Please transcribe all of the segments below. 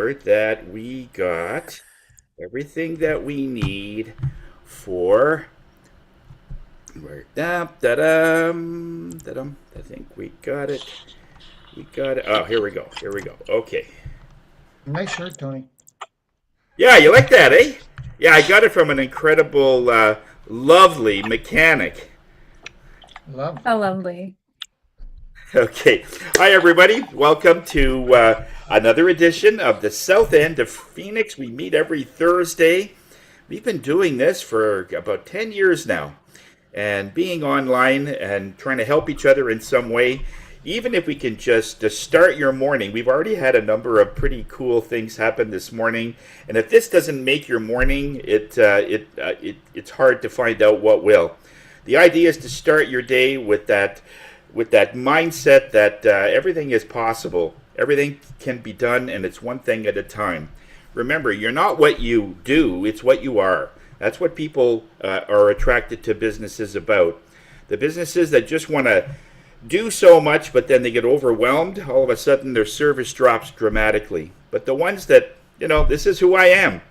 sure that we got everything that we need for. I think we got it. We got it. Oh, here we go. Here we go. Okay. Nice shirt, Tony. Yeah, you like that, eh? Yeah, I got it from an incredible, lovely mechanic. Lovely. How lovely. Okay. Hi, everybody. Welcome to another edition of the South End of Phoenix. We meet every Thursday. We've been doing this for about 10 years now. And being online and trying to help each other in some way, even if we can just to start your morning. We've already had a number of pretty cool things happen this morning, and if this doesn't make your morning, it's hard to find out what will. The idea is to start your day with that mindset that everything is possible, everything can be done, and it's one thing at a time. Remember, you're not what you do; it's what you are. That's what people are attracted to businesses about. The businesses that just want to do so much, but then they get overwhelmed, all of a sudden their service drops dramatically. But the ones that, this is who I am.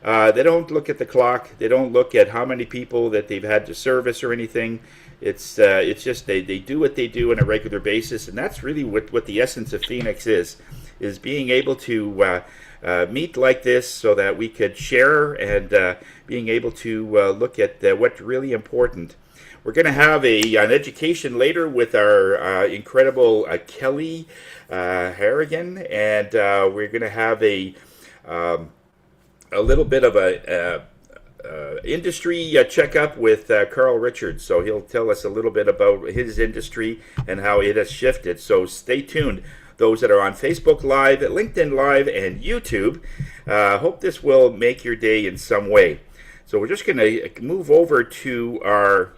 They don't look at the clock. They don't look at how many people that they've had to service or anything. It's just they do what they do on a regular basis, and that's really what the essence of Phoenix is being able to meet like this so that we could share and being able to look at what's really important. We're going to have an education later with our incredible Kelly Harrigan, and we're going to have a little bit of a industry checkup with Carl Richards. So he'll tell us a little bit about his industry and how it has shifted. So stay tuned. Those that are on Facebook Live, LinkedIn Live, and YouTube, hope this will make your day in some way. So we're just going to move over to our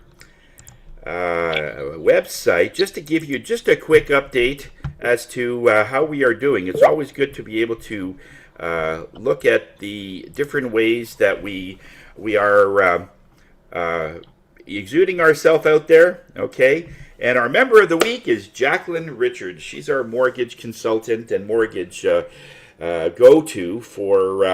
website just to give you just a quick update as to how we are doing. It's always good to be able to look at the different ways that we are exuding ourselves out there, okay? And our member of the week is Jacqueline Richards. She's our mortgage consultant and mortgage go-to for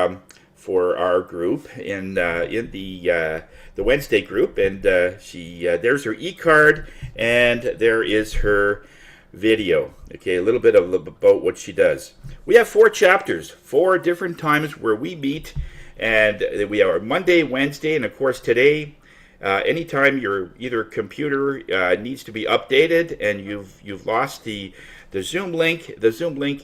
our group in the Wednesday group, and there's her e-card, and there is her video. Okay, a little bit about what she does. We have 4 chapters, 4 different times where we meet, and we are Monday, Wednesday, and of course today. Anytime your either computer needs to be updated and you've lost the Zoom link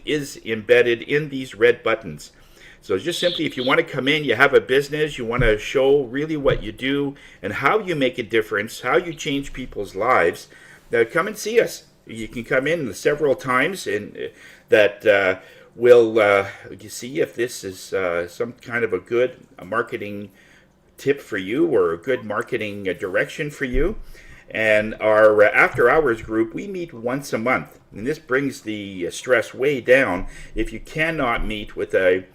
is embedded in these red buttons. So just simply, if you want to come in, you have a business, you want to show really what you do and how you make a difference, how you change people's lives, come and see us. You can come in several times, and that will you see if this is some kind of a good marketing tip for you or a good marketing direction for you. And our after hours group, we meet once a month, and this brings the stress way down if you cannot meet with a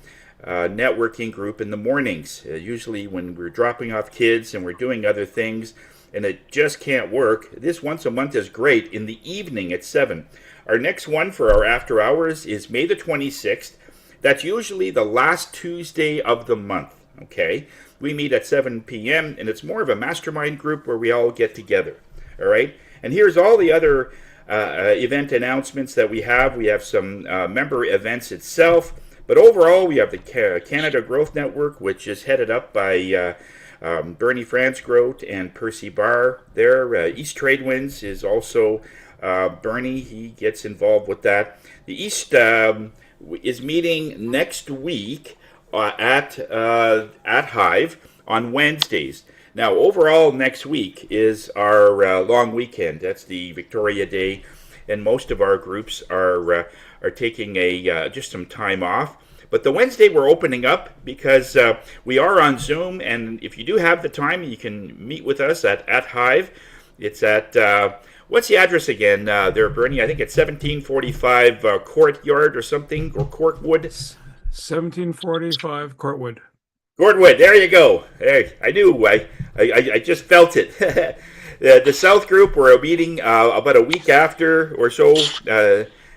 networking group in the mornings. Usually when we're dropping off kids and we're doing other things and it just can't work, this once a month is great in the evening at 7. Our next one for our after hours is May the 26th. That's usually the last Tuesday of the month, okay? We meet at 7 p.m. and it's more of a mastermind group where we all get together, all right? And here's all the other event announcements that we have. We have some member events itself. But overall, we have the Canada Growth Network, which is headed up by Bernie Fransgrote and Percy Barr there. East Trade Winds is also Bernie. He gets involved with that. The East is meeting next week at Hive on Wednesdays. Now, overall, next week is our long weekend. That's the Victoria Day, and most of our groups are taking just some time off. But the Wednesday we're opening up because we are on Zoom, and if you do have the time, you can meet with us at Hive. It's at what's the address again? There, Bernie. I think it's 1745 Courtyard or something, or Courtwood. 1745 Courtwood. Courtwood. There you go. Hey, I knew. I just felt it. The South Group, we're meeting about a week after or so.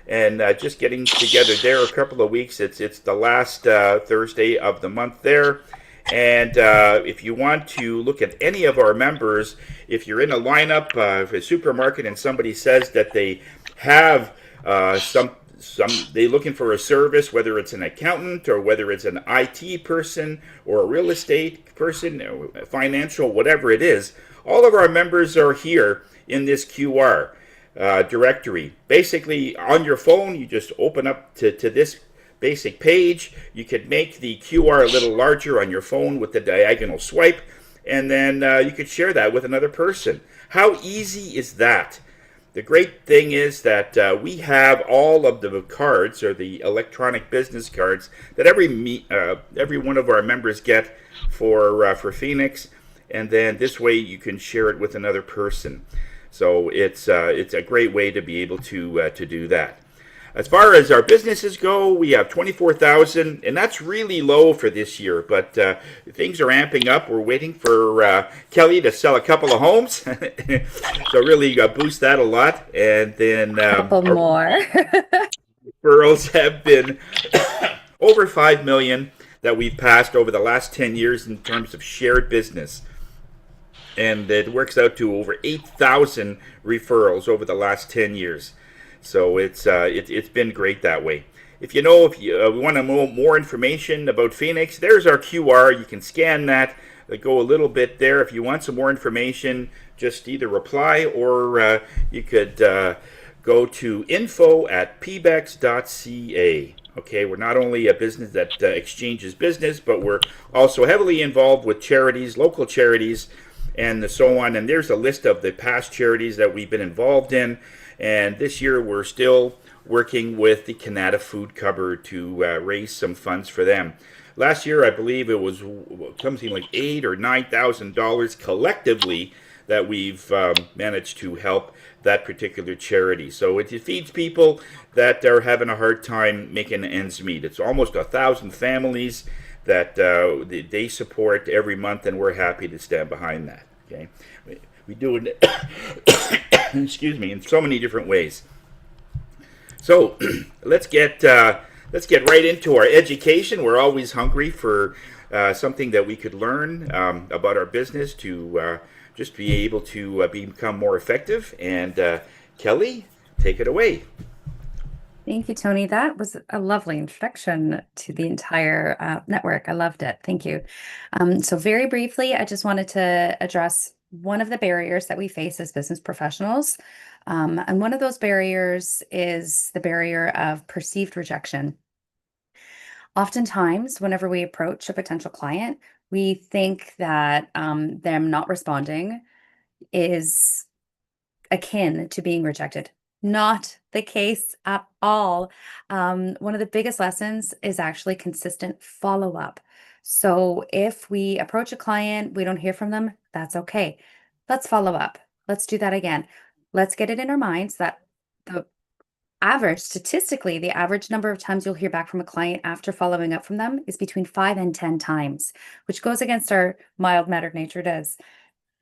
and just getting together there a couple of weeks. It's the last Thursday of the month there. And if you want to look at any of our members, if you're in a lineup of a supermarket and somebody says that they have some they looking for a service, whether it's an accountant or whether it's an IT person or a real estate person, financial, whatever it is, all of our members are here in this QR directory. Basically, on your phone, you just open up to this basic page. You could make the QR a little larger on your phone with the diagonal swipe, and then you could share that with another person. How easy is that? The great thing is that we have all of the cards, or the electronic business cards, that every one of our members get for Phoenix, and then this way you can share it with another person. So it's a great way to be able to do that. As far as our businesses go, we have 24,000, and that's really low for this year, but things are amping up. We're waiting for Kelly to sell a couple of homes, so really boost that a lot. And then couple more. referrals have been over 5 million that we've passed over the last 10 years in terms of shared business. And it works out to over 8,000 referrals over the last 10 years. So it's been great that way. If you want to know more information about Phoenix, there's our QR. You can scan that, go a little bit there. If you want some more information, just either reply or you could go to info@pbex.ca. Okay, we're not only a business that exchanges business, but we're also heavily involved with charities, local charities, and so on. And there's a list of the past charities that we've been involved in. And this year we're still working with the Canada Food Cupboard to raise some funds for them. Last year, I believe it was something like $8,000 or $9,000 collectively that we've managed to help that particular charity. So it feeds people that are having a hard time making ends meet. It's almost 1,000 families that they support every month, and we're happy to stand behind that. Okay, we do it. Excuse me, in so many different ways. So let's get right into our education. We're always hungry for something that we could learn about our business to just be able to become more effective. And Kelly, take it away. Thank you, Tony. That was a lovely introduction to the entire network. I loved it. Thank you. So very briefly, I just wanted to address one of the barriers that we face as business professionals. And one of those barriers is the barrier of perceived rejection. Oftentimes, whenever we approach a potential client, we think that them not responding is akin to being rejected. Not the case at all. One of the biggest lessons is actually consistent follow-up. So if we approach a client, we don't hear from them, that's okay. Let's follow up. Let's do that again. Let's get it in our minds that statistically, the average number of times you'll hear back from a client after following up from them is between 5 and 10 times, which goes against our mild-mannered nature as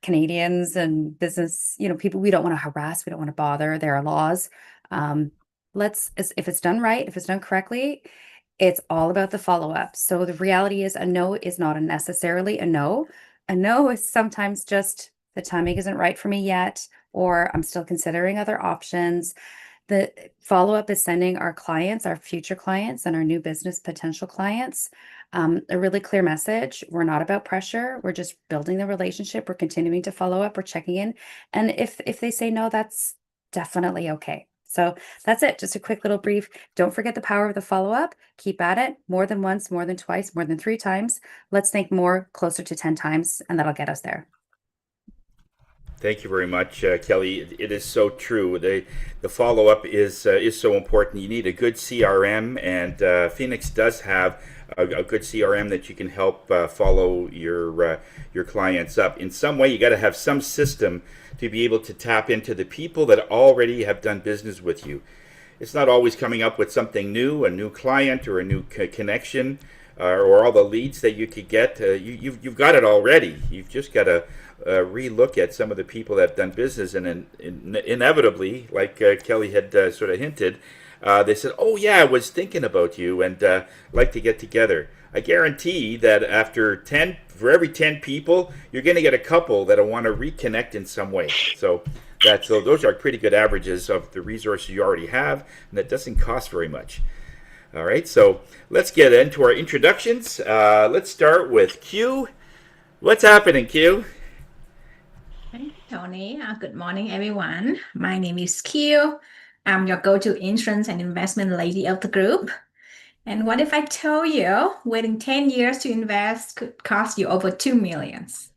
Canadians and business, people we don't want to harass, we don't want to bother. There are laws. If it's done right, if it's done correctly, it's all about the follow-up. So the reality is a no is not necessarily a no. A no is sometimes just the timing isn't right for me yet, or I'm still considering other options. The follow-up is sending our clients, our future clients, and our new business potential clients a really clear message. We're not about pressure. We're just building the relationship. We're continuing to follow up. We're checking in. And if they say no, that's definitely okay. So that's it. Just a quick little brief. Don't forget the power of the follow-up. Keep at it more than once, more than twice, more than 3 times. Let's think more, closer to 10 times, and that'll get us there. Thank you very much, Kelly. It is so true. The follow up is so important. You need a good CRM, and Phoenix does have a good CRM that you can help follow your clients up. In some way, you got to have some system to be able to tap into the people that already have done business with you. It's not always coming up with something new, a new client or a new connection, or all the leads that you could get. You've got it already. You've just got to re-look at some of the people that have done business, and inevitably, like Kelly had sort of hinted, they said, "Oh yeah, I was thinking about you and like to get together." I guarantee that after 10, for every 10 people, you're going to get a couple that'll want to reconnect in some way. So those are pretty good averages of the resources you already have, and that doesn't cost very much. All right, so let's get into our introductions. Let's start with Q. What's happening, Q? Thank you, Tony. Good morning, everyone. My name is Q. I'm your go-to insurance and investment lady of the group. And what if I told you waiting 10 years to invest could cost you over 2 millions?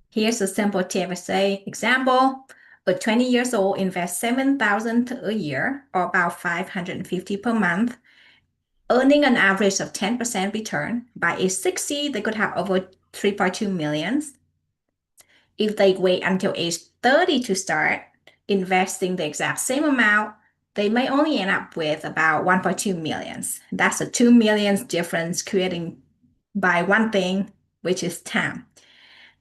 Here's a simple TFSA example. A 20 years old invests 7,000 a year, or about 550 per month, earning an average of 10% return. By age 60, they could have over 3.2 millions. If they wait until age 30 to start investing the exact same amount, they may only end up with about 1.2 millions. That's a 2 millions difference creating by one thing, which is time.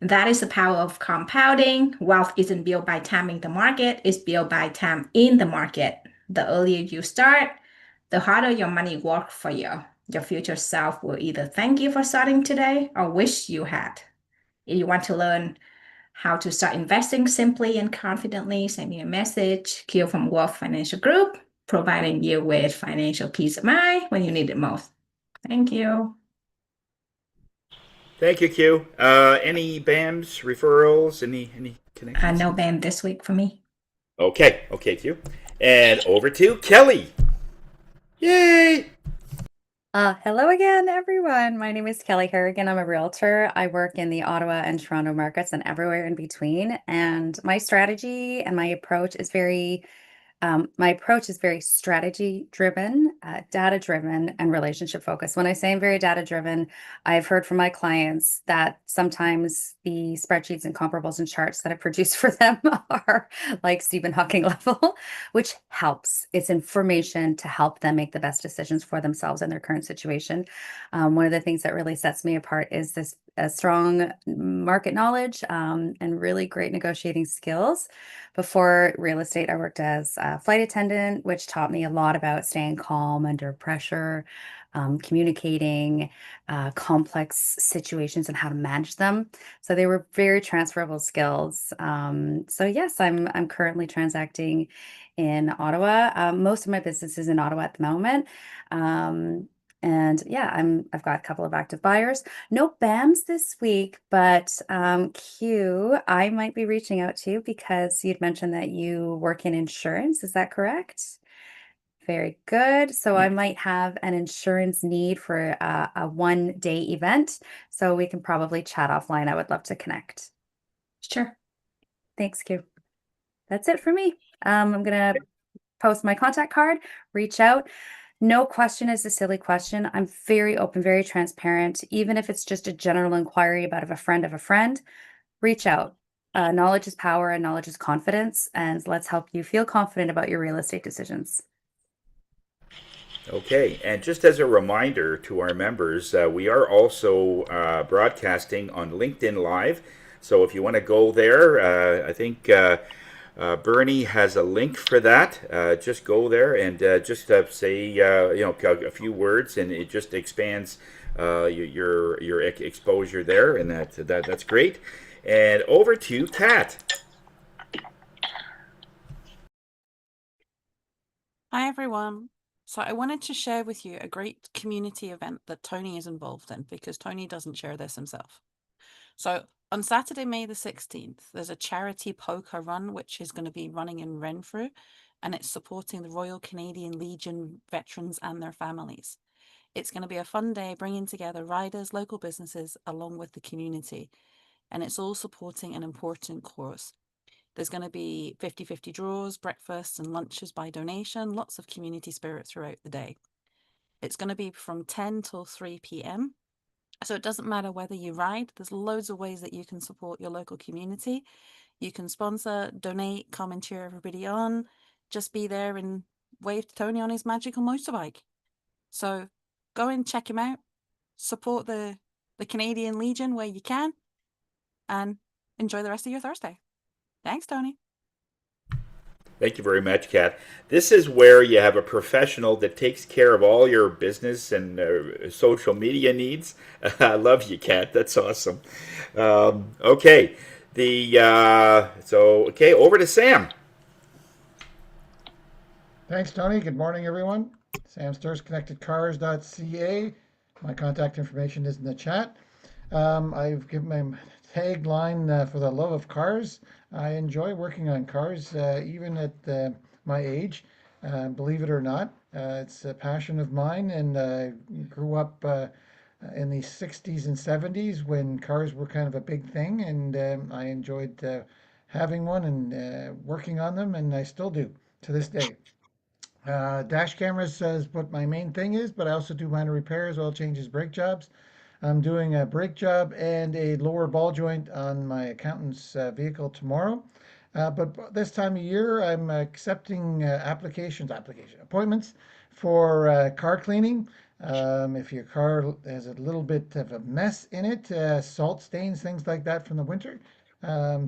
That is the power of compounding. Wealth isn't built by timing the market, it's built by time in the market. The earlier you start, the harder your money works for you. Your future self will either thank you for starting today or wish you had. If you want to learn how to start investing simply and confidently, send me a message. Q from Wealth Financial Group, providing you with financial peace of mind when you need it most. Thank you. Thank you, Q. Any BAMs, referrals, any connections? No BAM this week for me. Okay, Q. And over to Kelly. Yay! Hello again, everyone. My name is Kelly Harrigan. I'm a realtor. I work in the Ottawa and Toronto markets and everywhere in between. And my strategy and my approach is very strategy driven, data driven, and relationship focused. When I say I'm very data driven, I've heard from my clients that sometimes the spreadsheets and comparables and charts that I produce for them are like Stephen Hawking level, which helps. It's information to help them make the best decisions for themselves in their current situation. One of the things that really sets me apart is this strong market knowledge and really great negotiating skills. Before real estate, I worked as a flight attendant, which taught me a lot about staying calm under pressure, communicating complex situations and how to manage them. So they were very transferable skills. So yes, I'm currently transacting in Ottawa. Most of my business is in Ottawa at the moment. And yeah, I've got a couple of active buyers. No BAMs this week, but Q, I might be reaching out to you because you'd mentioned that you work in insurance. Is that correct? Very good. So I might have an insurance need for a one-day event. So we can probably chat offline. I would love to connect. Sure. Thanks, Q. That's it for me. I'm gonna post my contact card, reach out. No question is a silly question. I'm very open, very transparent. Even if it's just a general inquiry about a friend, reach out. Knowledge is power and knowledge is confidence. And let's help you feel confident about your real estate decisions. Okay, and just as a reminder to our members, we are also broadcasting on LinkedIn Live. So if you want to go there, I think Bernie has a link for that. Just go there and just say a few words, and it just expands your exposure there, and that's great. And over to Kat. Hi, everyone. So I wanted to share with you a great community event that Tony is involved in because Tony doesn't share this himself. So on Saturday, May the 16th, there's a charity poker run, which is going to be running in Renfrew, and it's supporting the Royal Canadian Legion veterans and their families. It's going to be a fun day bringing together riders, local businesses, along with the community, and it's all supporting an important cause. There's going to be 50-50 draws, breakfasts and lunches by donation, lots of community spirit throughout the day. It's going to be from 10 till 3 p.m. So it doesn't matter whether you ride, there's loads of ways that you can support your local community. You can sponsor, donate, come and cheer everybody on, just be there and wave to Tony on his magical motorbike. So go and check him out, support the Canadian Legion where you can, and enjoy the rest of your Thursday. Thanks, Tony. Thank you very much, Kat. This is where you have a professional that takes care of all your business and social media needs. I love you, Kat. That's awesome. Okay, okay, over to Sam. Thanks, Tony. Good morning, everyone. Sam Sturs, connectedcars.ca. My contact information is in the chat. I've given my tagline for the love of cars. I enjoy working on cars, even at my age. Believe it or not, it's a passion of mine, and I grew up in the 60s and 70s when cars were kind of a big thing, and I enjoyed having one and working on them, and I still do to this day. Dash cameras is what my main thing is, but I also do minor repairs, oil changes, brake jobs. I'm doing a brake job and a lower ball joint on my accountant's vehicle tomorrow. But this time of year, I'm accepting appointments for car cleaning. If your car has a little bit of a mess in it, salt stains, things like that from the winter,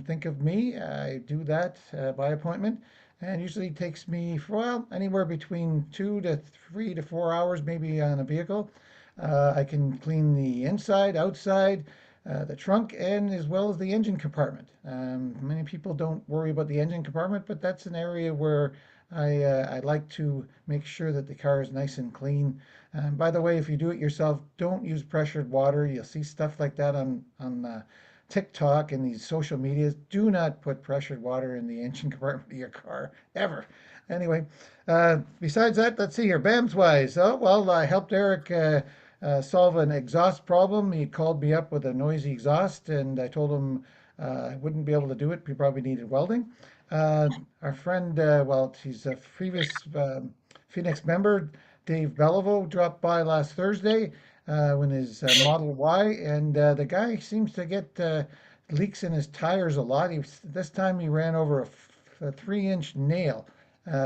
think of me. I do that by appointment, and usually takes me, well, anywhere between 2 to 3 to 4 hours, maybe on a vehicle. I can clean the inside, outside, the trunk, and as well as the engine compartment. Many people don't worry about the engine compartment, but that's an area where I like to make sure that the car is nice and clean. By the way, if you do it yourself, don't use pressured water. You'll see stuff like that on TikTok and these social medias. Do not put pressured water in the engine compartment of your car ever. Anyway, besides that, let's see here. BAMS wise, oh well, I helped Eric solve an exhaust problem. He called me up with a noisy exhaust, and I told him I wouldn't be able to do it. He probably needed welding. Our friend, well, he's a previous Phoenix member, Dave Beliveau, dropped by last Thursday when his Model Y, and the guy seems to get leaks in his tires a lot. This time he ran over a 3-inch nail.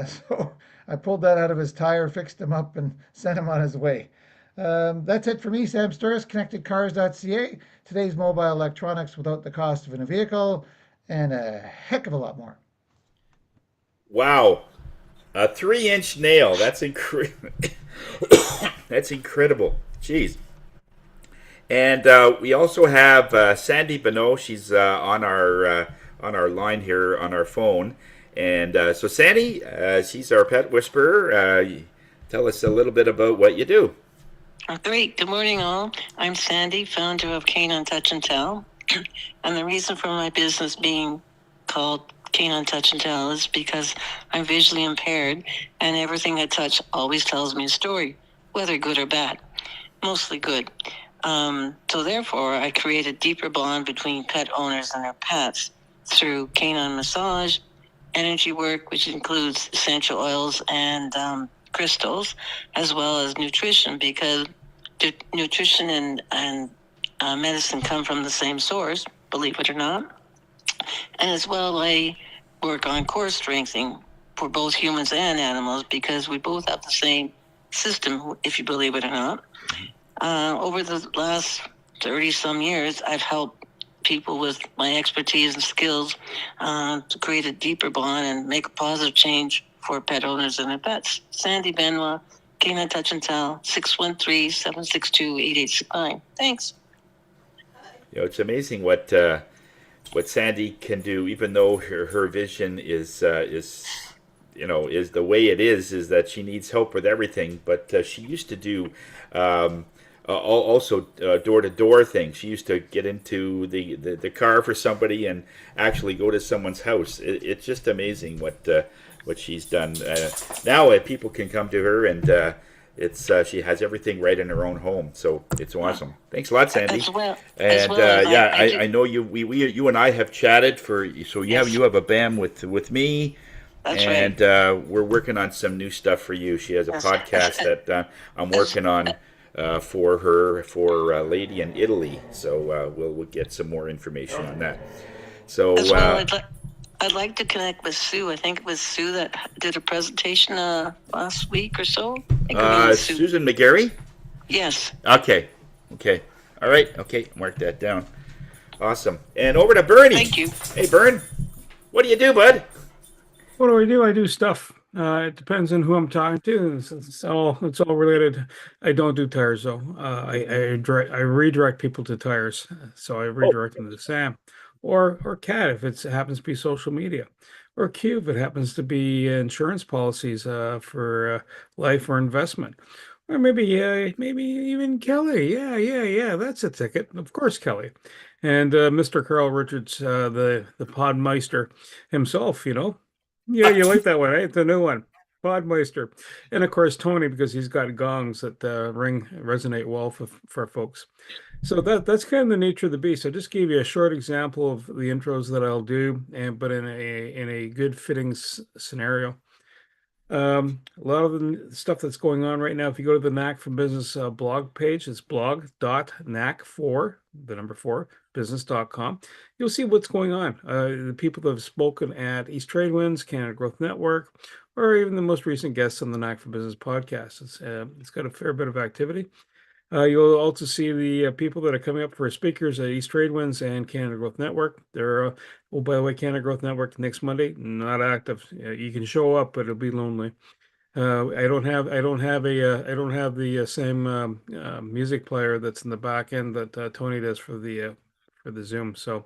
So I pulled that out of his tire, fixed him up, and sent him on his way. That's it for me, Sam Sturris, connectedcars.ca. Today's mobile electronics without the cost of a vehicle, and a heck of a lot more. Wow. A 3-inch nail. That's incredible. That's incredible. Jeez. And we also have Sandy Bonneau. She's on our line here on our phone. And so Sandy, she's our pet whisperer. Tell us a little bit about what you do. Great. Good morning, all. I'm Sandy, founder of Canine Touch and Tell. And the reason for my business being called Canine Touch and Tell is because I'm visually impaired, and everything I touch always tells me a story, whether good or bad. Mostly good. So therefore, I create a deeper bond between pet owners and their pets through canine massage, energy work, which includes essential oils and crystals, as well as nutrition, because nutrition and medicine come from the same source, believe it or not. And as well, I work on core strengthening for both humans and animals, because we both have the same system, if you believe it or not. Over the last 30-some years, I've helped people with my expertise and skills to create a deeper bond and make a positive change for pet owners and their pets. Sandy Benoit, Canine Touch and Tell, 613-762-8869. Thanks. You know, it's amazing what Sandy can do, even though her vision is the way it is that she needs help with everything. But she used to do also door-to-door things. She used to get into the car for somebody and actually go to someone's house. It's just amazing what she's done. Now people can come to her, and she has everything right in her own home. So it's awesome. Thanks a lot, Sandy. I know you and I have chatted you have a BAM with me. That's and right. We're working on some new stuff for you. She has a podcast that I'm working on for her, for a lady in Italy. So we'll get some more information on that. So as well, I'd like to connect with Sue. I think it was Sue that did a presentation last week or so. Susan McGarry? Yes. Okay. All right. Okay. Mark that down. Awesome. And over to Bernie. Thank you. Hey, Bern. What do you do, bud? What do? I do stuff. It depends on who I'm talking to. It's all related. I don't do tires though. I redirect people to tires. So I redirect them to Sam, or Cat if it happens to be social media, or Q if it happens to be insurance policies for life or investment, or maybe even Kelly. Yeah. That's a ticket, of course, Kelly, and Mr. Carl Richards, the Podmeister himself. Yeah, you like that one, right? The new one, Podmeister, and of course Tony because he's got gongs that resonate well for folks. So that's kind of the nature of the beast. I just gave you a short example of the intros that I'll do, but in a good fitting scenario. A lot of the stuff that's going on right now, if you go to the Knack for Business blog page, it's blog.knack4, the number 4, business.com. You'll see what's going on. The people that have spoken at East Trade Winds, Canada Growth Network, or even the most recent guests on the Knack for Business podcast. It's got a fair bit of activity. You'll also see the people that are coming up for speakers at East Trade Winds and Canada Growth Network. They're, by the way, Canada Growth Network next Monday, not active. You can show up, but it'll be lonely. I don't have the same music player that's in the back end that Tony does for the Zoom. So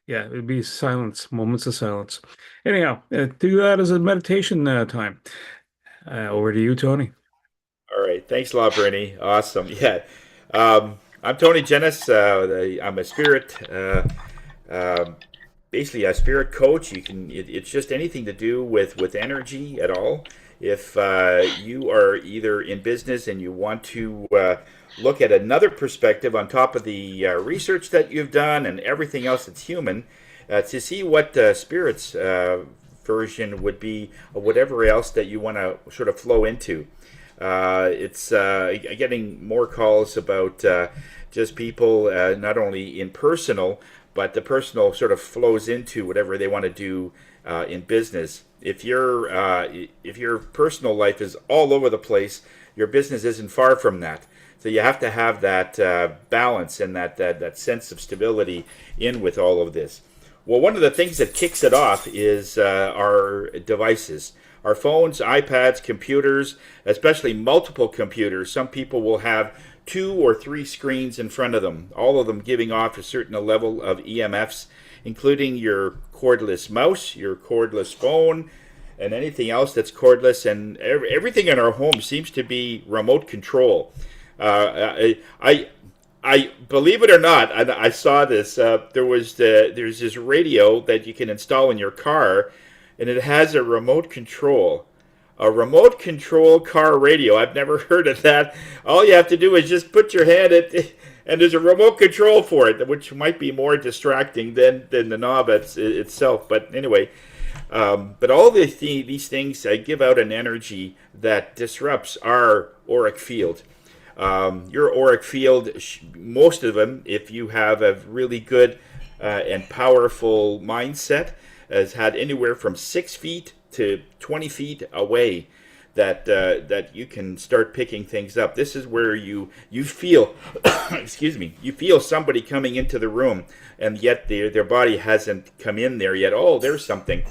yeah, it'd be silence, moments of silence. Anyhow, do that as a meditation time. Over to you, Tony. All right. Thanks a lot, Bernie. Awesome. Yeah. I'm Tony Jennis. I'm a spirit, basically a spirit coach. It's just anything to do with energy at all. If you are either in business and you want to look at another perspective on top of the research that you've done and everything else that's human, to see what spirit's version would be, or whatever else that you want to sort of flow into. It's getting more calls about just people not only in personal, but the personal sort of flows into whatever they want to do in business. If your personal life is all over the place, your business isn't far from that. So you have to have that balance and that sense of stability in with all of this. Well, one of the things that kicks it off is our devices. Our phones, iPads, computers, especially multiple computers. Some people will have 2 or 3 screens in front of them, all of them giving off a certain level of EMFs, including your cordless mouse, your cordless phone, and anything else that's cordless. And everything in our home seems to be remote control. I believe it or not, I saw this. There's this radio that you can install in your car, and it has a remote control. A remote control car radio. I've never heard of that. All you have to do is just put your hand at, and there's a remote control for it, which might be more distracting than the knob itself. But anyway, but all these things give out an energy that disrupts our auric field. Your auric field, most of them, if you have a really good and powerful mindset, has had anywhere from 6 feet to 20 feet away that you can start picking things up. This is where you feel, excuse me, you feel somebody coming into the room, and yet their body hasn't come in there yet. Oh, there's something.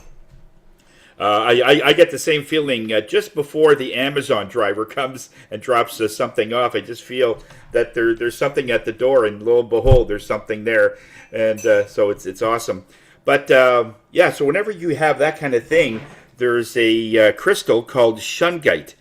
I get the same feeling just before the Amazon driver comes and drops something off. I just feel that there's something at the door, and lo and behold, there's something there, and so it's awesome. But yeah, so whenever you have that kind of thing, there's a crystal called shungite.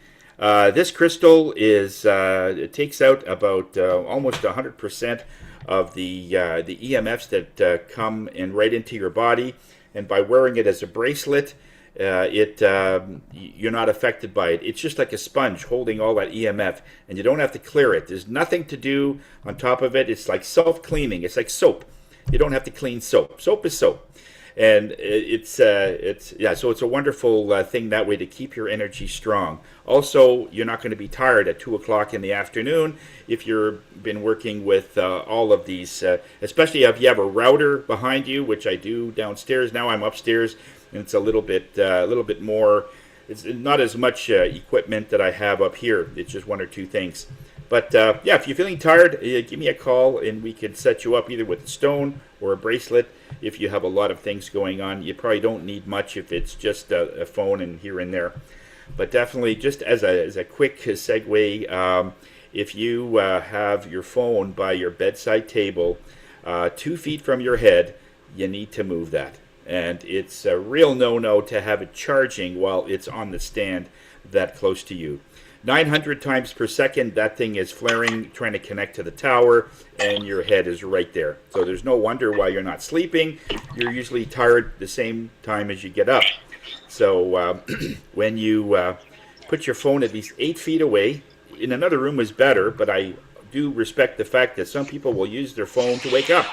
This crystal it takes out about almost 100% of the EMFs that come in right into your body, and by wearing it as a bracelet, you're not affected by it. It's just like a sponge holding all that EMF, and you don't have to clear it. There's nothing to do on top of it. It's like self-cleaning. It's like soap. You don't have to clean soap. Soap is soap. And so it's a wonderful thing that way to keep your energy strong. Also, you're not going to be tired at 2 o'clock in the afternoon if you've been working with all of these, especially if you have a router behind you, which I do downstairs. Now I'm upstairs, and it's a little bit more. It's not as much equipment that I have up here. It's just 1 or 2 things. But yeah, if you're feeling tired, give me a call, and we can set you up either with a stone or a bracelet, if you have a lot of things going on. You probably don't need much if it's just a phone and here and there. But definitely, just as a quick segue, if you have your phone by your bedside table, 2 feet from your head, you need to move that. And it's a real no-no to have it charging while it's on the stand that close to you. 900 times per second, that thing is flaring, trying to connect to the tower, and your head is right there. So there's no wonder why you're not sleeping. You're usually tired the same time as you get up. So when you put your phone at least 8 feet away, in another room is better, but I do respect the fact that some people will use their phone to wake up.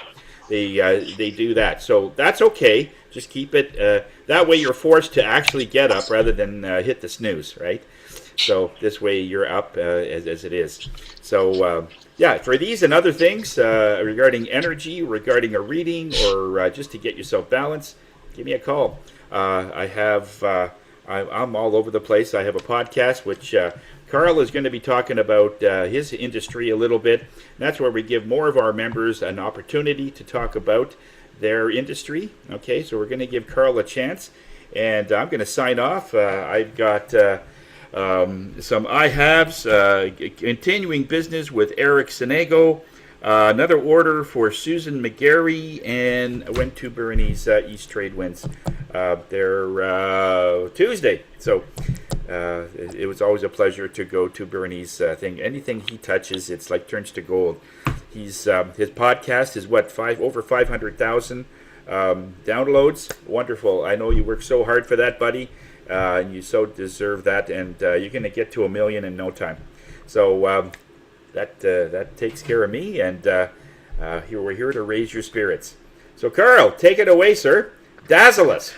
They do that. So that's okay. Just keep it. That way you're forced to actually get up rather than hit the snooze, right? So this way you're up as it is. So yeah, for these and other things regarding energy, regarding a reading, or just to get yourself balanced, give me a call. I'm all over the place. I have a podcast which Carl is going to be talking about his industry a little bit. And that's where we give more of our members an opportunity to talk about their industry. Okay, so we're going to give Carl a chance. And I'm going to sign off. I've got some I-haves, continuing business with Eric Senego, another order for Susan McGarry, and I went to Bernie's East Trade Winds. They're Tuesday. So it was always a pleasure to go to Bernie's thing. Anything he touches, it's like turns to gold. His podcast is over 500,000 downloads. Wonderful. I know you work so hard for that, buddy. And you so deserve that, and you're going to get to 1 million in no time. So that takes care of me, and we're here to raise your spirits. So Carl, take it away, sir. Dazzle us.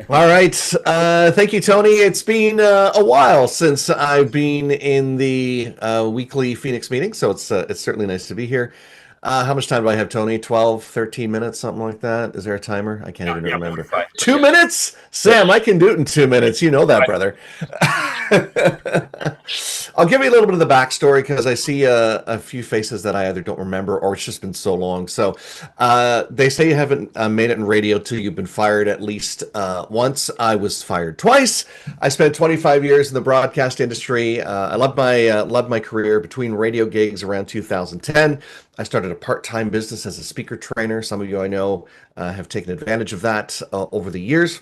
All right. Thank you, Tony. It's been a while since I've been in the weekly Phoenix meeting, so it's certainly nice to be here. How much time do I have, Tony? 12, 13 minutes, something like that? Is there a timer? I can't even remember. 2 minutes? Sam, I can do it in 2 minutes. You know that, brother. I'll give you a little bit of the backstory because I see a few faces that I either don't remember or it's just been so long. So they say you haven't made it in radio till you've been fired at least once. I was fired twice. I spent 25 years in the broadcast industry. I loved my career between radio gigs around 2010. I started a part-time business as a speaker trainer. Some of you I know have taken advantage of that over the years.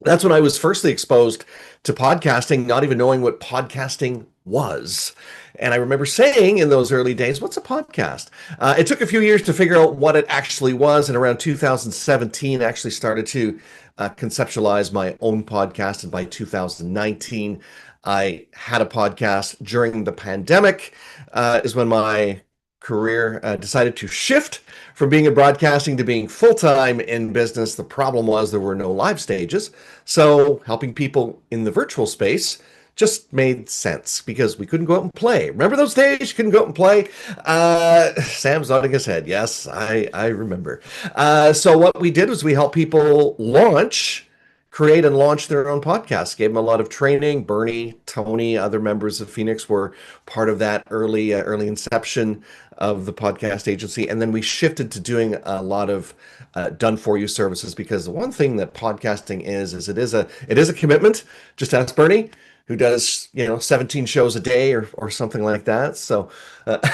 That's when I was firstly exposed to podcasting, not even knowing what podcasting was. And I remember saying in those early days, what's a podcast? It took a few years to figure out what it actually was. And around 2017, I actually started to conceptualize my own podcast. And by 2019, I had a podcast. During the pandemic is when my career decided to shift from being in broadcasting to being full-time in business. The problem was there were no live stages, so helping people in the virtual space just made sense because we couldn't go out and play. Remember those days you couldn't go out and play? Sam's nodding his head. Yes, I remember. So what we did was we helped people create and launch their own podcasts. Gave them a lot of training. Bernie, Tony, other members of Phoenix were part of that early inception of the podcast agency. And then we shifted to doing a lot of done-for-you services because the one thing that podcasting is it is a commitment. Just ask Bernie, who does 17 shows a day or something like that. So, but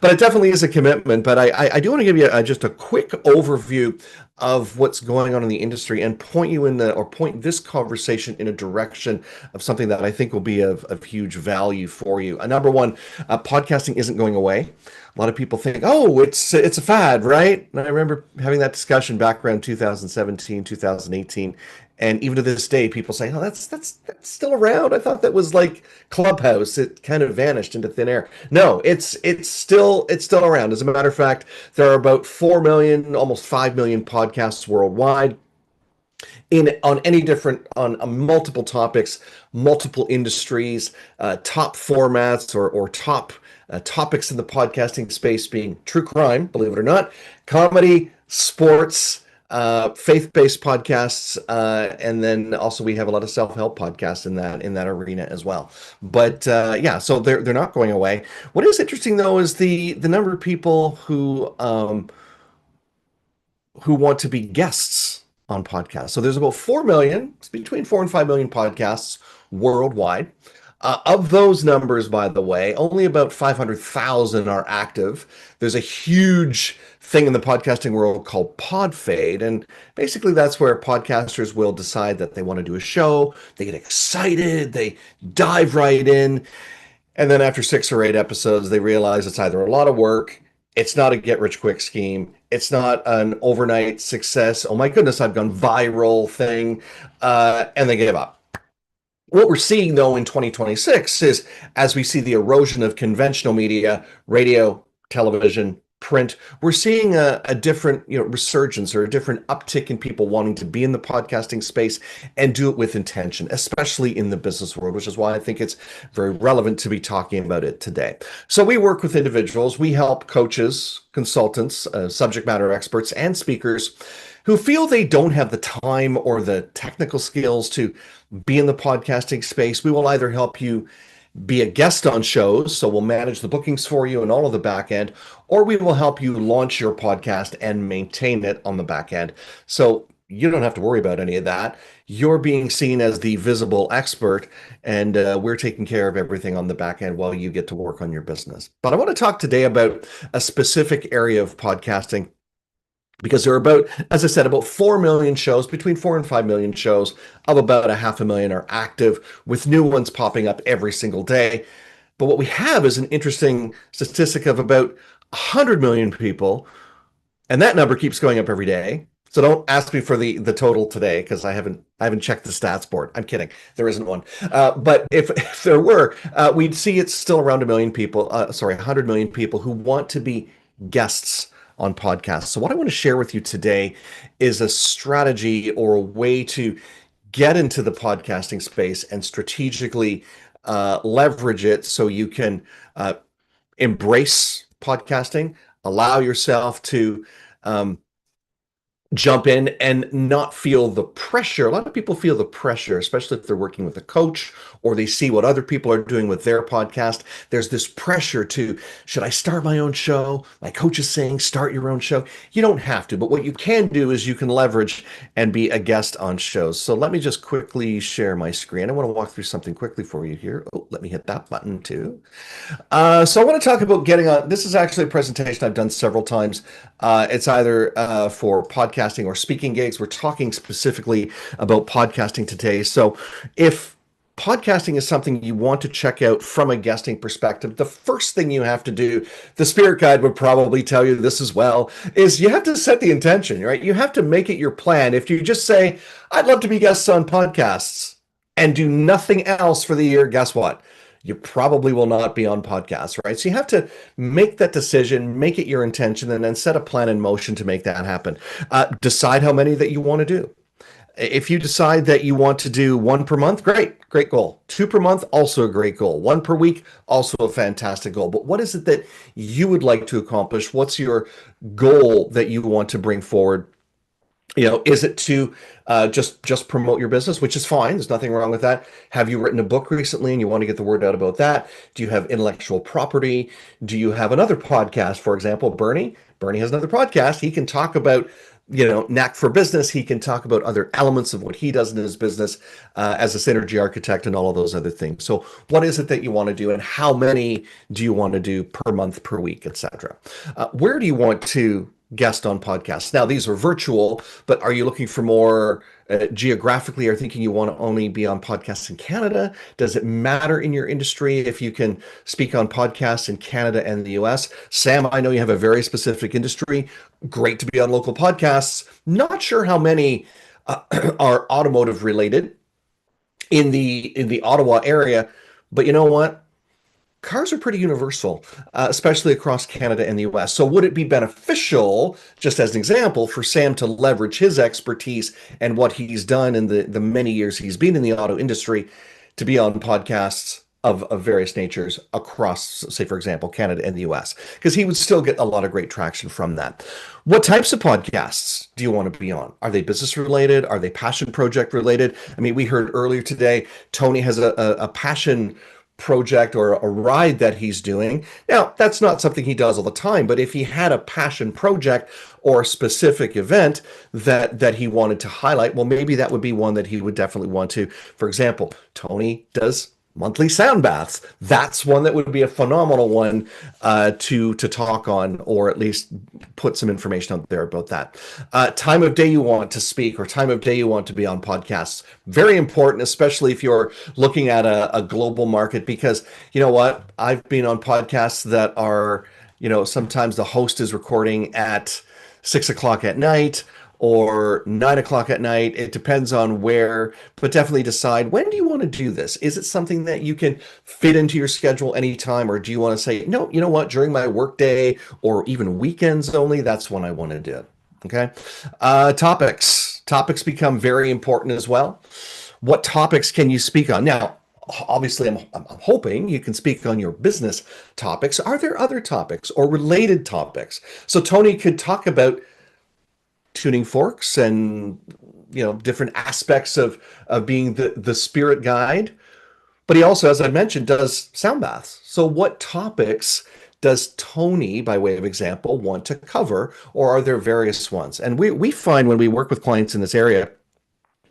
it definitely is a commitment. But I do want to give you just a quick overview of what's going on in the industry and point this conversation in a direction of something that I think will be of huge value for you. Number one, podcasting isn't going away. A lot of people think, oh, it's a fad, right? And I remember having that discussion back around 2017, 2018. And even to this day, people say, oh, that's still around. I thought that was like Clubhouse. It kind of vanished into thin air. No, it's still around. As a matter of fact, there are about 4 million, almost 5 million podcasts worldwide on multiple topics, multiple industries, top formats or top topics in the podcasting space being true crime, believe it or not, comedy, sports, faith-based podcasts, and then also we have a lot of self-help podcasts in that arena as well. But yeah, so they're not going away. What is interesting though is the number of people who who want to be guests on podcasts. So there's about 4 million, it's between 4 and 5 million podcasts worldwide. Of those numbers, by the way, only about 500,000 are active. There's a huge thing in the podcasting world called pod fade. And basically that's where podcasters will decide that they want to do a show. They get excited. They dive right in. And then after 6 or 8 episodes, they realize it's either a lot of work, it's not a get-rich-quick scheme, it's not an overnight success, oh my goodness, I've gone viral thing, and they give up. What we're seeing, though, in 2026 is, as we see the erosion of conventional media, radio, television, print, we're seeing a different, resurgence or a different uptick in people wanting to be in the podcasting space and do it with intention, especially in the business world, which is why I think it's very relevant to be talking about it today. So we work with individuals, we help coaches, consultants, subject matter experts, and speakers who feel they don't have the time or the technical skills to be in the podcasting space. We will either help you be a guest on shows, so we'll manage the bookings for you and all of the back end, or we will help you launch your podcast and maintain it on the back end. So you don't have to worry about any of that. You're being seen as the visible expert, and we're taking care of everything on the back end while you get to work on your business. But I want to talk today about a specific area of podcasting, because there are about, as I said, about 4 million shows, between 4 and 5 million shows, of about 500,000 are active, with new ones popping up every single day. But what we have is an interesting statistic of about 100 million people, and that number keeps going up every day. So don't ask me for the total today, because I haven't checked the stats board. I'm kidding. There isn't one. But if there were, we'd see it's still around 1 million people, 100 million people who want to be guests on podcasts. So what I want to share with you today is a strategy or a way to get into the podcasting space and strategically leverage it so you can embrace podcasting, allow yourself to jump in and not feel the pressure. A lot of people feel the pressure, especially if they're working with a coach or they see what other people are doing with their podcast. There's this pressure to, should I start my own show? My coach is saying, start your own show. You don't have to, but what you can do is you can leverage and be a guest on shows. So let me just quickly share my screen. I want to walk through something quickly for you here. Oh, let me hit that button too. So I want to talk about getting on. This is actually a presentation I've done several times. It's either for podcasting or speaking gigs. We're talking specifically about podcasting today. So if podcasting is something you want to check out from a guesting perspective, the first thing you have to do, the Spirit Guide would probably tell you this as well, is you have to set the intention, right? You have to make it your plan. If you just say, I'd love to be guests on podcasts and do nothing else for the year, guess what? You probably will not be on podcasts, right? So you have to make that decision, make it your intention, and then set a plan in motion to make that happen. Decide how many that you want to do. If you decide that you want to do 1 per month, great goal. 2 per month, also a great goal. 1 per week, also a fantastic goal. But what is it that you would like to accomplish? What's your goal that you want to bring forward? Is it to just promote your business, which is fine. There's nothing wrong with that. Have you written a book recently and you want to get the word out about that? Do you have intellectual property? Do you have another podcast? For example, Bernie has another podcast. He can talk about, knack for business. He can talk about other elements of what he does in his business as a synergy architect and all of those other things. So what is it that you want to do and how many do you want to do per month, per week, etc.? Where do you want to guest on podcasts? Now, these are virtual, but are you looking for more geographically? Are you thinking you want to only be on podcasts in Canada? Does it matter in your industry if you can speak on podcasts in Canada and the US? Sam, I know you have a very specific industry. Great to be on local podcasts. Not sure how many are automotive related in the Ottawa area, but you know what? Cars are pretty universal, especially across Canada and the US. So would it be beneficial, just as an example, for Sam to leverage his expertise and what he's done in the many years he's been in the auto industry to be on podcasts of various natures across, say, for example, Canada and the US? Because he would still get a lot of great traction from that. What types of podcasts do you want to be on? Are they business related? Are they passion project related? I mean, we heard earlier today, Tony has a passion project or a ride that he's doing. Now, that's not something he does all the time, but if he had a passion project or a specific event that he wanted to highlight, well, maybe that would be one that he would definitely want to. For example, Tony does monthly sound baths. That's one that would be a phenomenal one to talk on, or at least put some information out there about that. Time of day you want to speak, or time of day you want to be on podcasts. Very important, especially if you're looking at a global market, because you know what? I've been on podcasts that are, sometimes the host is recording at 6 o'clock at night or 9 o'clock at night. It depends on where, but definitely decide, when do you want to do this? Is it something that you can fit into your schedule anytime, or do you want to say, no, you know what, during my workday or even weekends only, that's when I want to do it. Okay. Topics become very important as well. What topics can you speak on? Now, obviously, I'm hoping you can speak on your business topics. Are there other topics or related topics? So Tony could talk about tuning forks and different aspects of being the spirit guide, but he also, as I mentioned, does sound baths. So what topics does Tony, by way of example, want to cover, or are there various ones? And we find when we work with clients in this area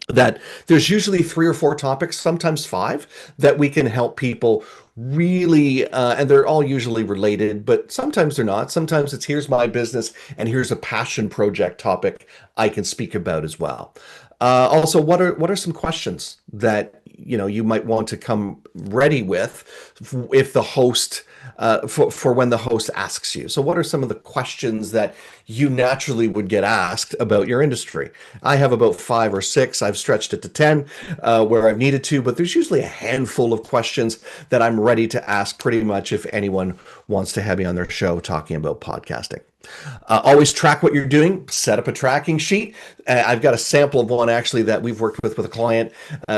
that there's usually 3 or 4 topics, sometimes 5, that we can help people really, and they're all usually related, but sometimes they're not. Sometimes it's, here's my business and here's a passion project topic I can speak about as well. Also, what are some questions that you might want to come ready with if the host for when the host asks you? So what are some of the questions that you naturally would get asked about your industry? I have about 5 or 6. I've stretched it to 10 where I've needed to, but there's usually a handful of questions that I'm ready to ask pretty much if anyone wants to have me on their show talking about podcasting. Always track what you're doing. Set up a tracking sheet. I've got a sample of one actually that we've worked with a client.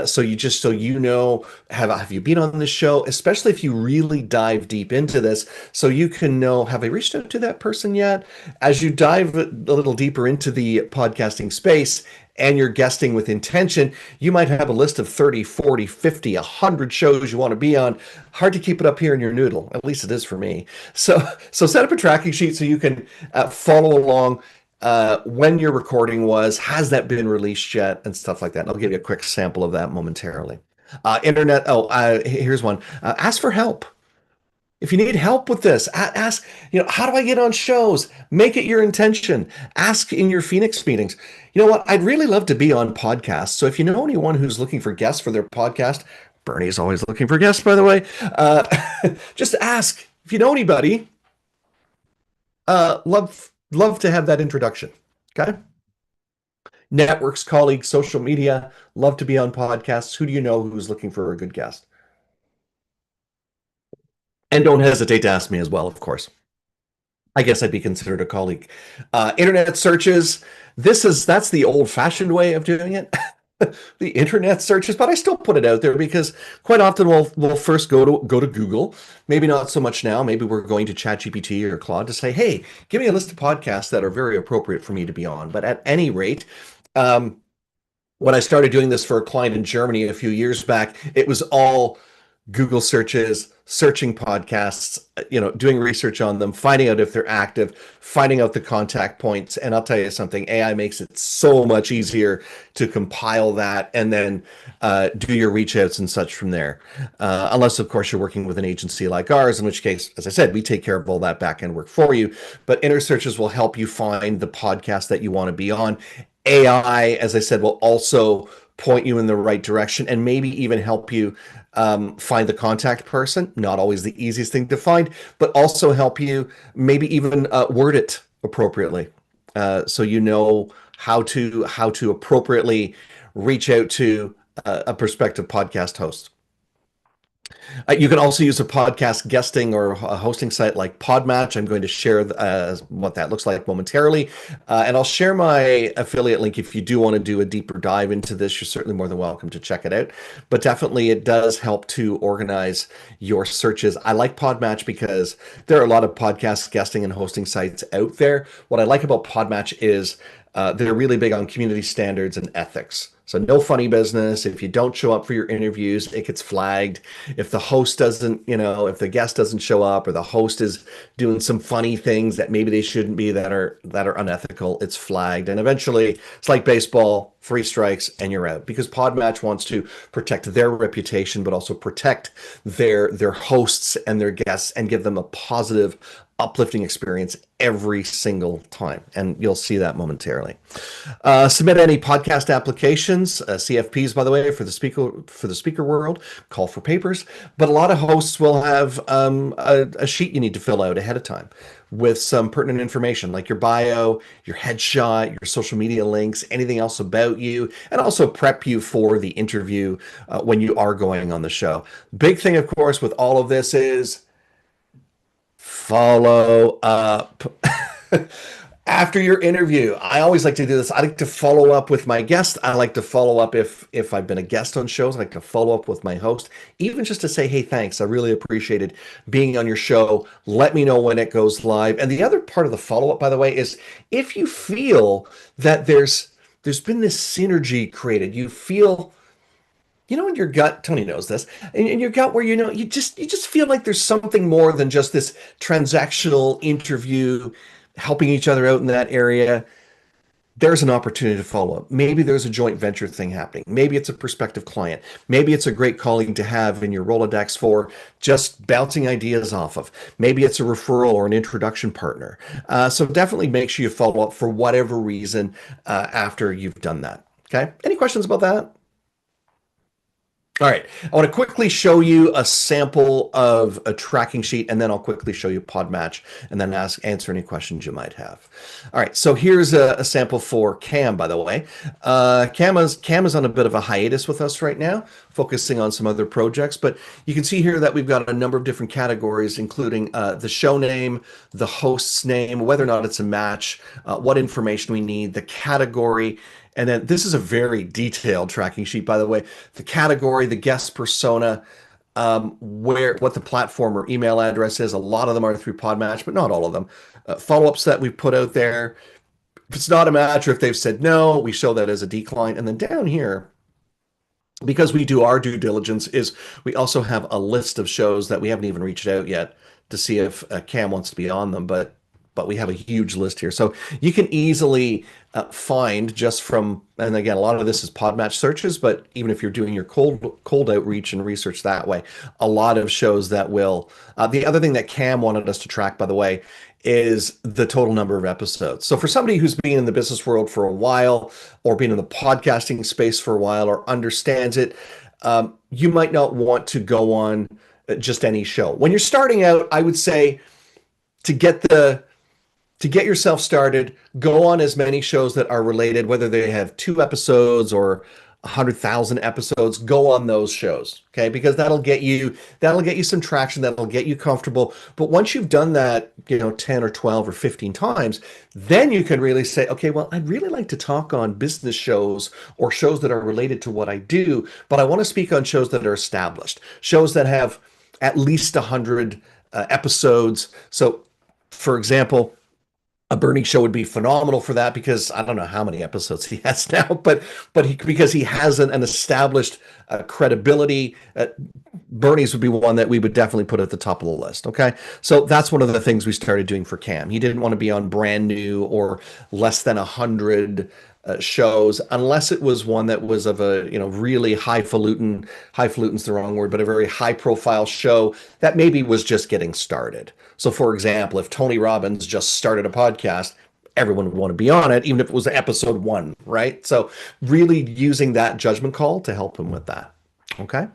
So you know, have you been on this show? Especially if you really dive deep into this, so you can know, have I reached out to that person yet? As you dive a little deeper into the podcasting space and you're guesting with intention, you might have a list of 30, 40, 50, 100 shows you want to be on. Hard to keep it up here in your noodle. At least it is for me. So set up a tracking sheet so you can follow along when your recording was, has that been released yet, and stuff like that. And I'll give you a quick sample of that momentarily. Here's one. Ask for help. If you need help with this, ask, how do I get on shows? Make it your intention. Ask in your Phoenix meetings. You know what? I'd really love to be on podcasts. So if you know anyone who's looking for guests for their podcast, Bernie's always looking for guests, by the way, just ask. If you know anybody, love to have that introduction. Okay. Networks, colleagues, social media, love to be on podcasts. Who do you know who's looking for a good guest? And don't hesitate to ask me as well, of course. I guess I'd be considered a colleague. Internet searches. That's the old-fashioned way of doing it. The internet searches, but I still put it out there because quite often we'll first go to Google. Maybe not so much now. Maybe we're going to ChatGPT or Claude to say, hey, give me a list of podcasts that are very appropriate for me to be on. But at any rate, when I started doing this for a client in Germany a few years back, it was all Google searches, searching podcasts, doing research on them, finding out if they're active, finding out the contact points. And I'll tell you something, AI makes it so much easier to compile that and then do your reach outs and such from there. Unless, of course, you're working with an agency like ours, in which case, as I said, we take care of all that back end work for you. But inner searches will help you find the podcast that you want to be on. AI, as I said, will also point you in the right direction and maybe even help you find the contact person. Not always the easiest thing to find, but also help you maybe even word it appropriately, so you know how to appropriately reach out to a prospective podcast host. You can also use a podcast guesting or a hosting site like Podmatch. I'm going to share what that looks like momentarily. And I'll share my affiliate link if you do want to do a deeper dive into this. You're certainly more than welcome to check it out. But definitely it does help to organize your searches. I like Podmatch because there are a lot of podcast guesting and hosting sites out there. What I like about Podmatch is they're really big on community standards and ethics. So no funny business. If you don't show up for your interviews, it gets flagged. If the host doesn't, if the guest doesn't show up, or the host is doing some funny things that maybe they shouldn't be, that are unethical, it's flagged. And eventually, it's like baseball, 3 strikes and you're out, because Podmatch wants to protect their reputation, but also protect their hosts and their guests, and give them a positive, uplifting experience every single time. And you'll see that momentarily. Submit any podcast applications, CFPs, by the way, for the speaker world. Call for papers, but a lot of hosts will have a sheet you need to fill out ahead of time with some pertinent information, like your bio, your headshot, your social media links, anything else about you, and also prep you for the interview when you are going on the show. Big thing, of course, with all of this is follow up. After your interview, I always like to do this. I like to follow up with my guest. I like to follow up if I've been a guest on shows. I like to follow up with my host, even just to say, hey, thanks. I really appreciated being on your show. Let me know when it goes live. And the other part of the follow-up, by the way, is if you feel that there's been this synergy created, you feel, in your gut, Tony knows this, in your gut, where you just feel like there's something more than just this transactional interview, helping each other out in that area, there's an opportunity to follow up. Maybe there's a joint venture thing happening. Maybe it's a prospective client. Maybe it's a great colleague to have in your Rolodex for just bouncing ideas off of. Maybe it's a referral or an introduction partner. So definitely make sure you follow up for whatever reason after you've done that. Okay? Any questions about that? All right, I want to quickly show you a sample of a tracking sheet, and then I'll quickly show you Podmatch, and then answer any questions you might have. All right, so here's a sample for Cam, by the way. Cam is on a bit of a hiatus with us right now, focusing on some other projects, but you can see here that we've got a number of different categories, including the show name, the host's name, whether or not it's a match, what information we need, the category. And then this is a very detailed tracking sheet, by the way. The category, the guest persona, what the platform or email address is. A lot of them are through Podmatch, but not all of them. Follow-ups that we put out there. If it's not a match, or if they've said no, we show that as a decline. And then down here, because we do our due diligence, is we also have a list of shows that we haven't even reached out yet to see if Cam wants to be on them, but we have a huge list here. So you can easily find, just from, and again, a lot of this is Podmatch searches, but even if you're doing your cold outreach and research that way, a lot of shows that will. The other thing that Cam wanted us to track, by the way, is the total number of episodes. So for somebody who's been in the business world for a while, or been in the podcasting space for a while, or understands it, you might not want to go on just any show. When you're starting out, I would say to get yourself started, go on as many shows that are related, whether they have 2 episodes or 100,000 episodes. Go on those shows, okay? Because that'll get you some traction, that'll get you comfortable. But once you've done that, 10 or 12 or 15 times, then you can really say, okay, well, I'd really like to talk on business shows or shows that are related to what I do, but I want to speak on shows that are established, shows that have at least 100 episodes. So, for example, a Bernie show would be phenomenal for that, because I don't know how many episodes he has now, but because he has an established credibility, Bernie's would be one that we would definitely put at the top of the list. Okay, so that's one of the things we started doing for Cam. He didn't want to be on brand new or less than 100 shows, unless it was one that was of a really highfalutin's the wrong word, but a very high profile show that maybe was just getting started. So for example, if Tony Robbins just started a podcast, everyone would want to be on it, even if it was episode 1, right? So really using that judgment call to help him with that. Okay.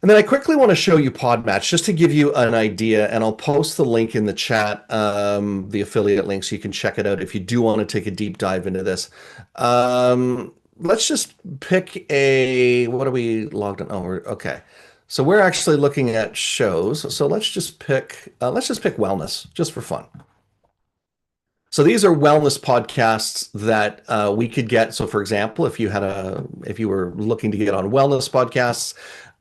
And then I quickly want to show you Podmatch, just to give you an idea, and I'll post the link in the chat, the affiliate link, so you can check it out if you do want to take a deep dive into this. Let's just pick what are we logged on? Oh, okay. So we're actually looking at shows. So let's just pick wellness, just for fun. So these are wellness podcasts that we could get. So for example, if you were looking to get on wellness podcasts,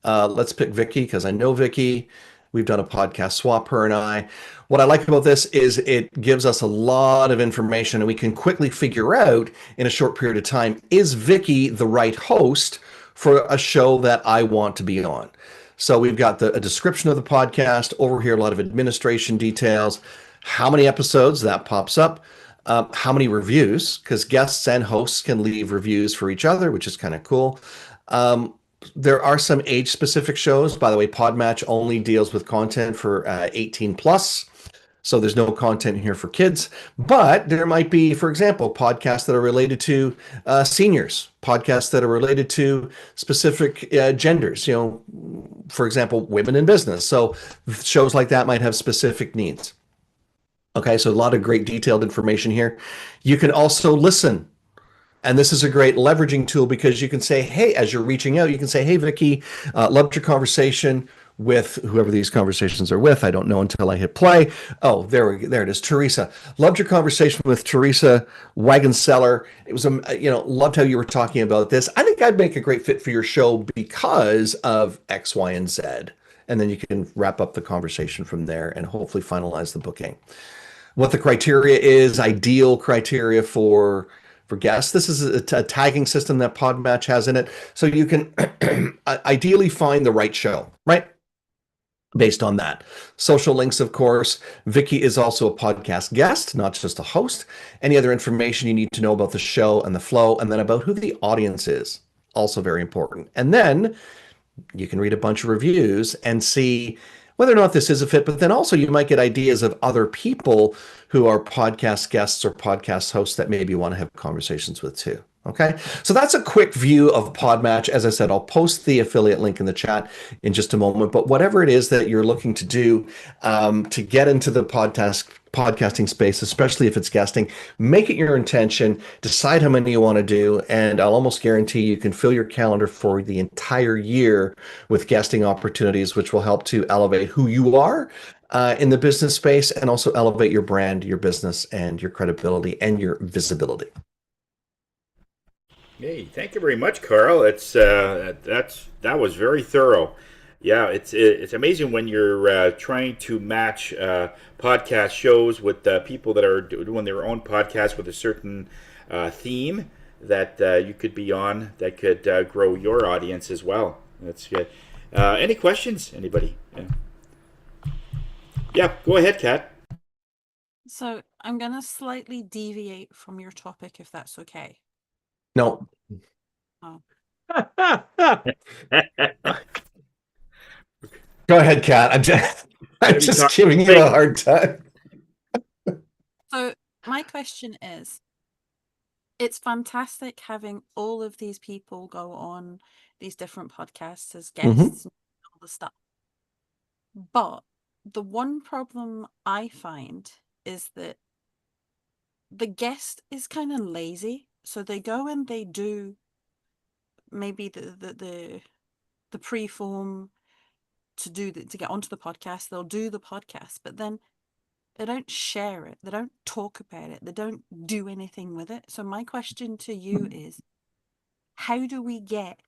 let's pick Vicky, because I know Vicky. We've done a podcast swap, her and I. What I like about this is it gives us a lot of information, and we can quickly figure out in a short period of time, is Vicky the right host for a show that I want to be on? So we've got a description of the podcast over here, a lot of administration details, how many episodes that pops up, how many reviews, because guests and hosts can leave reviews for each other, which is kind of cool. There are some age-specific shows. By the way, Podmatch only deals with content for 18 plus. So there's no content here for kids, but there might be, for example, podcasts that are related to seniors, podcasts that are related to specific genders, for example, women in business. So shows like that might have specific needs. Okay, so a lot of great detailed information here. You can also listen. And this is a great leveraging tool because you can say, hey, as you're reaching out, you can say, hey, Vicky, loved your conversation with whoever these conversations are with. I don't know until I hit play. Oh, there it is. Teresa, loved your conversation with Teresa Wagonseller. It was, loved how you were talking about this. I think I'd make a great fit for your show because of X, Y, and Z. And then you can wrap up the conversation from there and hopefully finalize the booking. What the criteria is, ideal criteria for guests. This is a tagging system that Podmatch has in it. So you can ideally find the right show, right? Based on that. Social links, of course. Vicky is also a podcast guest, not just a host. Any other information you need to know about the show and the flow, and then about who the audience is. Also very important. And then you can read a bunch of reviews and see whether or not this is a fit, but then also you might get ideas of other people who are podcast guests or podcast hosts that maybe you want to have conversations with too. Okay, so that's a quick view of Podmatch. As I said, I'll post the affiliate link in the chat in just a moment, but whatever it is that you're looking to do to get into the podcasting space, especially if it's guesting, make it your intention, decide how many you want to do, and I'll almost guarantee you can fill your calendar for the entire year with guesting opportunities, which will help to elevate who you are in the business space and also elevate your brand, your business, and your credibility and your visibility. Hey, thank you very much, Carl. That was very thorough. Yeah, it's amazing when you're trying to match podcast shows with people that are doing their own podcast with a certain theme that you could be on that could grow your audience as well. That's good. Any questions? Anybody? Yeah, go ahead, Kat. So I'm going to slightly deviate from your topic, if that's okay. No. Oh. Go ahead, Kat. I'm just giving you a hard time. So my question is, it's fantastic having all of these people go on these different podcasts as guests and all the stuff. But the one problem I find is that the guest is kind of lazy. So they go and they do maybe the pre-form to get onto the podcast. They'll do the podcast, but then they don't share it. They don't talk about it. They don't do anything with it. So my question to you is, how do we get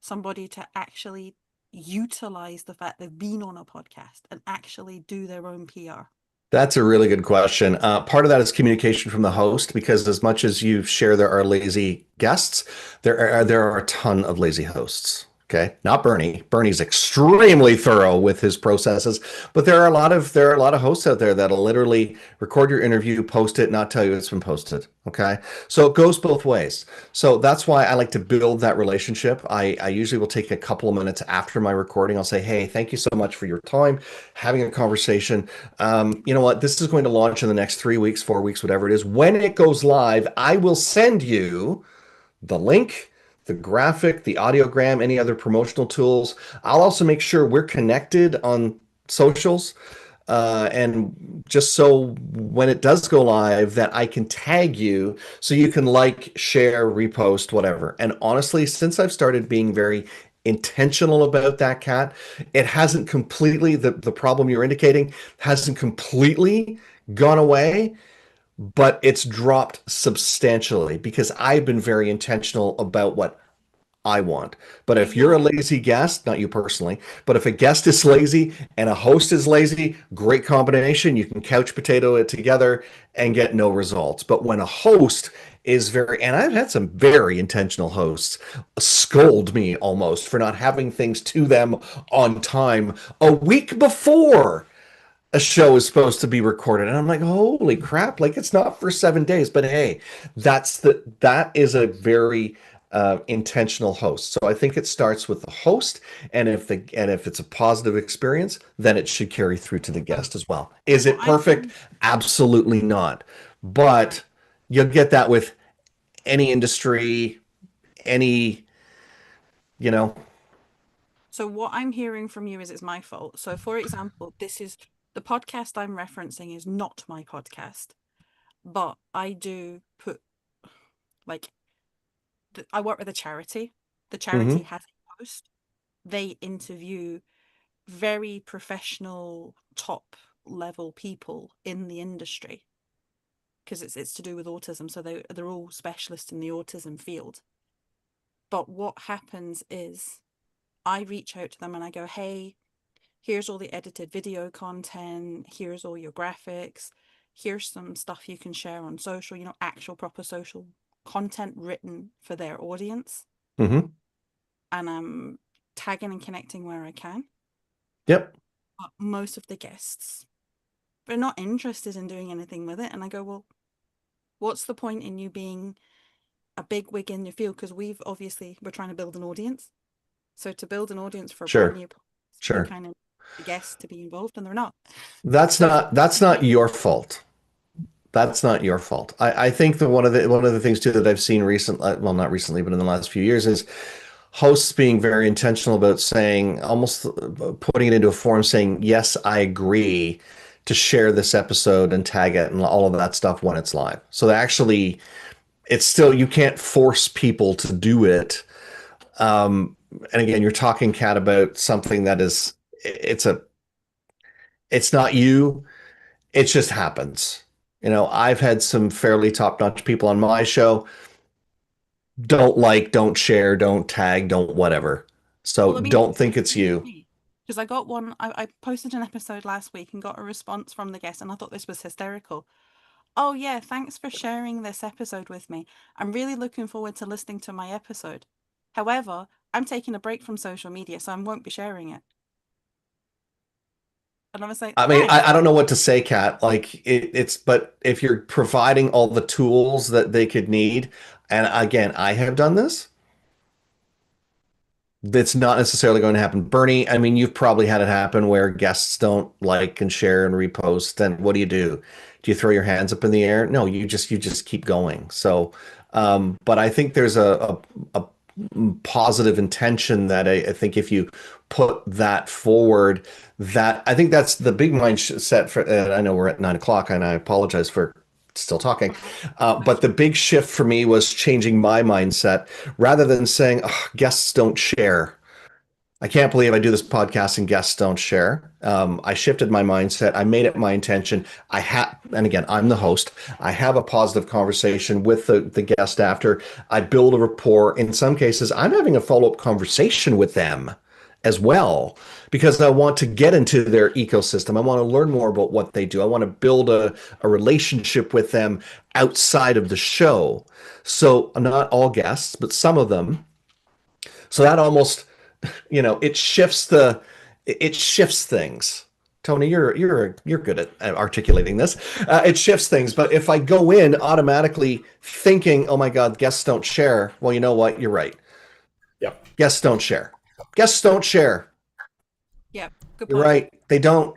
somebody to actually utilize the fact they've been on a podcast and actually do their own PR? That's a really good question. Part of that is communication from the host, because as much as you share there are lazy guests, there are a ton of lazy hosts. Okay, not Bernie. Bernie's extremely thorough with his processes, but there are a lot of hosts out there that'll literally record your interview, post it, not tell you it's been posted. Okay, so it goes both ways. So that's why I like to build that relationship. I usually will take a couple of minutes after my recording. I'll say, hey, thank you so much for your time, having a conversation. You know what? This is going to launch in the next 3 weeks, 4 weeks, whatever it is. When it goes live, I will send you the link, the graphic, the audiogram, any other promotional tools. I'll also make sure we're connected on socials. And just so when it does go live that I can tag you so you can like, share, repost, whatever. And honestly, since I've started being very intentional about that, Kat, it hasn't completely, the problem you're indicating hasn't completely gone away, but it's dropped substantially because I've been very intentional about what I want. But So if you're a you're lazy guest, not you personally, but if a guest is lazy and a host is lazy, great combination. You can couch potato it together and get no results. But when a host is very, and I've had some very intentional hosts scold me almost for not having things to them on time a week before a show is supposed to be recorded. And I'm like, holy crap, like it's not for 7 days. But hey, that is a very intentional host. So I think it starts with the host, and if it's a positive experience, then it should carry through to the guest as well. Is what it I'm perfect? hearing, Absolutely not. But you'll get that with any industry, any, you know. so what I'm hearing from you is it's my fault. So for example, this is the podcast I'm referencing is not my podcast, but I do put like I work with a charity. The charity Mhm. has a host. They interview very professional, top level people in the industry because it's to do with autism. So they're all specialists in the autism field. But what happens is I reach out to them and I go, hey, here's all the edited video content, here's all your graphics, here's some stuff you can share on social, actual proper social content written for their audience. Mhm. And I'm tagging and connecting where I can. Yep. But most of the guests, they're not interested in doing anything with it. And I go, well, what's the point in you being a big wig in your field? Because we're trying to build an audience. So to build an audience for a brand Sure. new podcast, you Sure. kind of the guests to be involved, and they're not. That's So not your fault. That's not your fault. I think that one of the things too that I've seen recently, well, not recently, but in the last few years, is hosts being very intentional about saying, almost putting it into a form, saying, "Yes, I agree to share this episode and tag it and all of that stuff when it's live." So they actually, it's still, you can't force people to do it. And again, you're talking, Kat, about something that is, it's not you. It just happens. I've had some fairly top-notch people on my show. Don't like, don't share, don't tag, don't whatever. So Well, I mean, don't think it's you. because I got one, I posted an episode last week and got a response from the guest, and I thought this was hysterical. Oh, yeah, thanks for sharing this episode with me. I'm really looking forward to listening to my episode. However, I'm taking a break from social media, so I won't be sharing it. And I was like, I mean, thanks. I don't know what to say, Kat. Like but if you're providing all the tools that they could need, and again, I have done this, that's not necessarily going to happen. Bernie, I mean, you've probably had it happen where guests don't like and share and repost. And what do? Do you throw your hands up in the air? No, you just keep going. So, but I think there's a positive intention that I think if you put that forward, that I think that's the big mindset for. I know we're at 9 o'clock, and I apologize for still talking. But the big shift for me was changing my mindset rather than saying, "Oh, guests don't share." I can't believe I do this podcast and guests don't share. I shifted my mindset. I made it my intention. And again, I'm the host. I have a positive conversation with the guest after. I build a rapport. In some cases, I'm having a follow-up conversation with them as well because I want to get into their ecosystem. I want to learn more about what they do. I want to build a relationship with them outside of the show. So not all guests, but some of them. So that almost, it shifts things. Tony, you're good at articulating this. It shifts things, but if I go in automatically thinking, "Oh my God, guests don't share," well, you know what? You're right. Yep. Guests don't share. Guests don't share. Yeah, good You're point. right. They don't.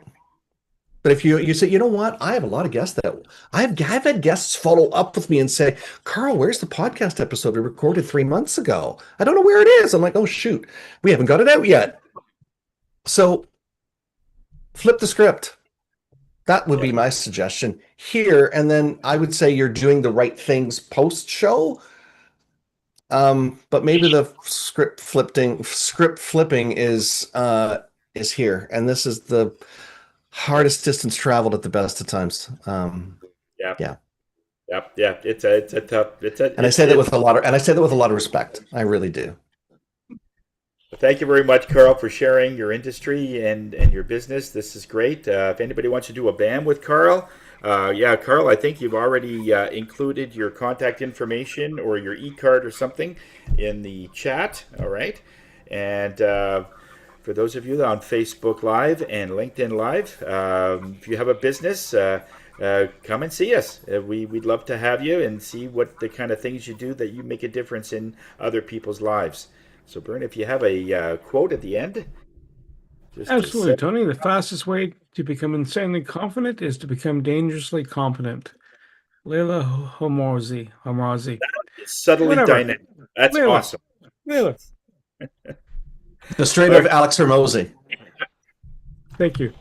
But if you say, you know what, I have a lot of guests that I've had guests follow up with me and say, "Carl, where's the podcast episode we recorded 3 months ago? I don't know where it is." I'm like, "Oh shoot, we haven't got it out yet." So flip the script. That would be my suggestion here. And then I would say you're doing the right things post show. But maybe the script flipping is here. And this is the hardest distance traveled at the best of times. Yeah. Yeah. Yep. Yeah. It's a tough. And I say that with a lot of respect. I really do. Thank you very much, Carl, for sharing your industry and your business. This is great. If anybody wants to do a BAM with Carl, yeah, Carl, I think you've already included your contact information or your e-card or something in the chat. All right. And for those of you on Facebook Live and LinkedIn Live, if you have a business, come and see us. We'd love to have you and see what the kind of things you do that you make a difference in other people's lives. So, Bern, if you have a quote at the end, just to Absolutely, say, Tony. The fastest way to become insanely confident is to become dangerously competent. Leila Homozi. it's subtly Whatever. dynamic. That's Leila. awesome. Leila. The straight of Alex Hermosi. Thank you.